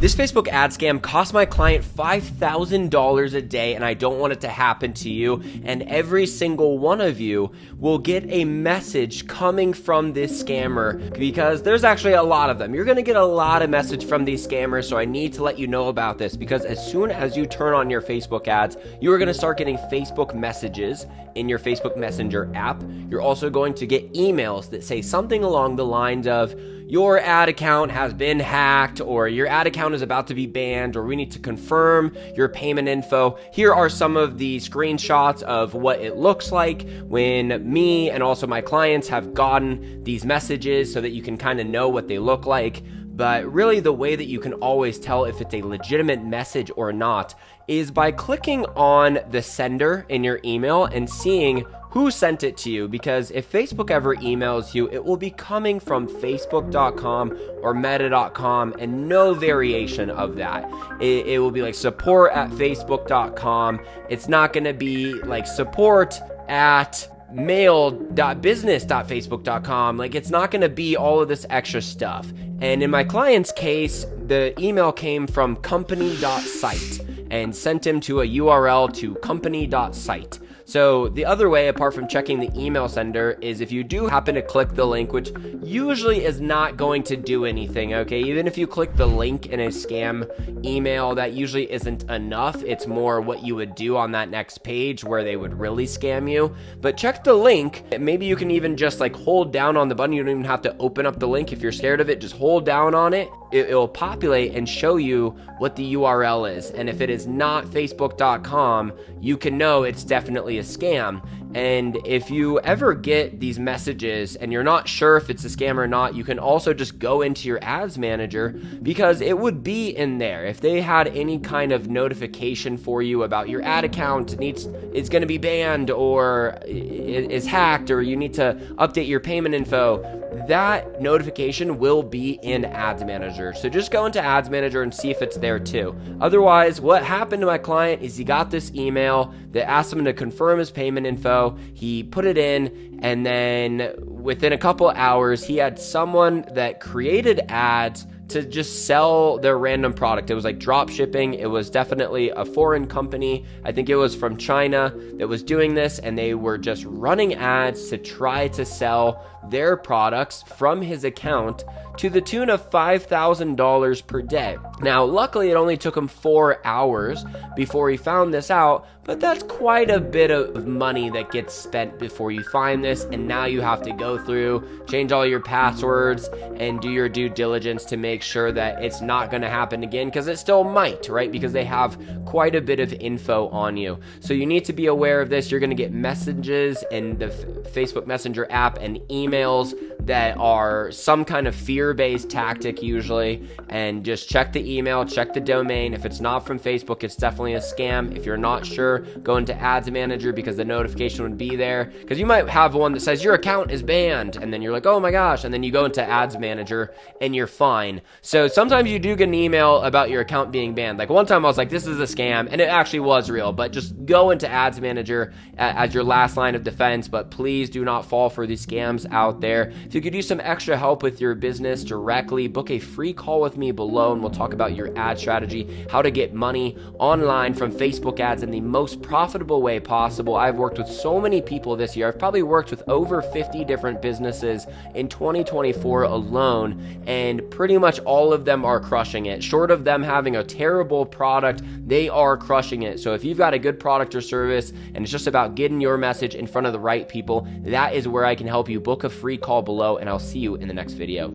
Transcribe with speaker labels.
Speaker 1: This Facebook ad scam cost my client $5,000 a day, and I don't want it to happen to you. And every single one of you will get a message coming from this scammer, because there's actually a lot of them. You're going to get a lot of message from these scammers, so I need to let you know about this, because as soon as you turn on your Facebook ads, you are going to start getting Facebook messages in your Facebook Messenger app. You're also going to get emails that say something along the lines of, your ad account has been hacked, or your ad account is about to be banned, or we need to confirm your payment info. Here are some of the screenshots of what it looks like when me and also my clients have gotten these messages, so that you can kind of know what they look like. But really, the way that you can always tell if it's a legitimate message or not is by clicking on the sender in your email and seeing who sent it to you. Because if Facebook ever emails you, it will be coming from facebook.com or meta.com and no variation of that. It will be like support@facebook.com. It's not going to be like support at mail.business.facebook.com. Like, it's not going to be all of this extra stuff. And in my client's case, the email came from company.site and sent him to a URL to company.site. So the other way, apart from checking the email sender, is if you do happen to click the link, which usually is not going to do anything, okay? Even if you click the link in a scam email, that usually isn't enough. It's more what you would do on that next page where they would really scam you. But check the link. Maybe you can even just like hold down on the button. You don't even have to open up the link. If you're scared of it, just hold down on it. It will populate and show you what the URL is. And if it is not facebook.com, you can know it's definitely a scam. And if you ever get these messages and you're not sure if it's a scam or not, you can also just go into your ads manager, because it would be in there. If they had any kind of notification for you about your ad account is going to be banned or is hacked, or you need to update your payment info, that notification will be in Ads Manager. So just go into Ads Manager and see if it's there too. Otherwise, what happened to my client is he got this email that asked him to confirm his payment info. He put it in, and then within a couple hours, he had someone that created ads to just sell their random product. It was like drop shipping. It was definitely a foreign company. I think it was from China that was doing this, and they were just running ads to try to sell their products from his account to the tune of $5,000 per day. Now, luckily, it only took him 4 hours before he found this out, but that's quite a bit of money that gets spent before you find this, and now you have to go through, change all your passwords, and do your due diligence to make sure that it's not going to happen again, because it still might, right? Because they have quite a bit of info on you. So you need to be aware of this. You're going to get messages in the Facebook Messenger app and emails that are some kind of fear-based tactic usually, and just check the email, check the domain. If it's not from Facebook, it's definitely a scam. If you're not sure, go into Ads Manager, because the notification would be there, because you might have one that says your account is banned, and then you're like, oh my gosh, and then you go into Ads Manager and you're fine. So sometimes you do get an email about your account being banned. Like one time I was like, this is a scam, and it actually was real. But just go into Ads Manager as your last line of defense. But please do not fall for these scams out there. If you could use some extra help with your business directly, book a free call with me below, and we'll talk about your ad strategy, how to get money online from Facebook ads in the most profitable way possible. I've worked with so many people this year. I've probably worked with over 50 different businesses in 2024 alone, and pretty much all of them are crushing it. Short of them having a terrible product, they are crushing it. So if you've got a good product or service and it's just about getting your message in front of the right people, that is where I can help you. Book a free call below, and I'll see you in the next video.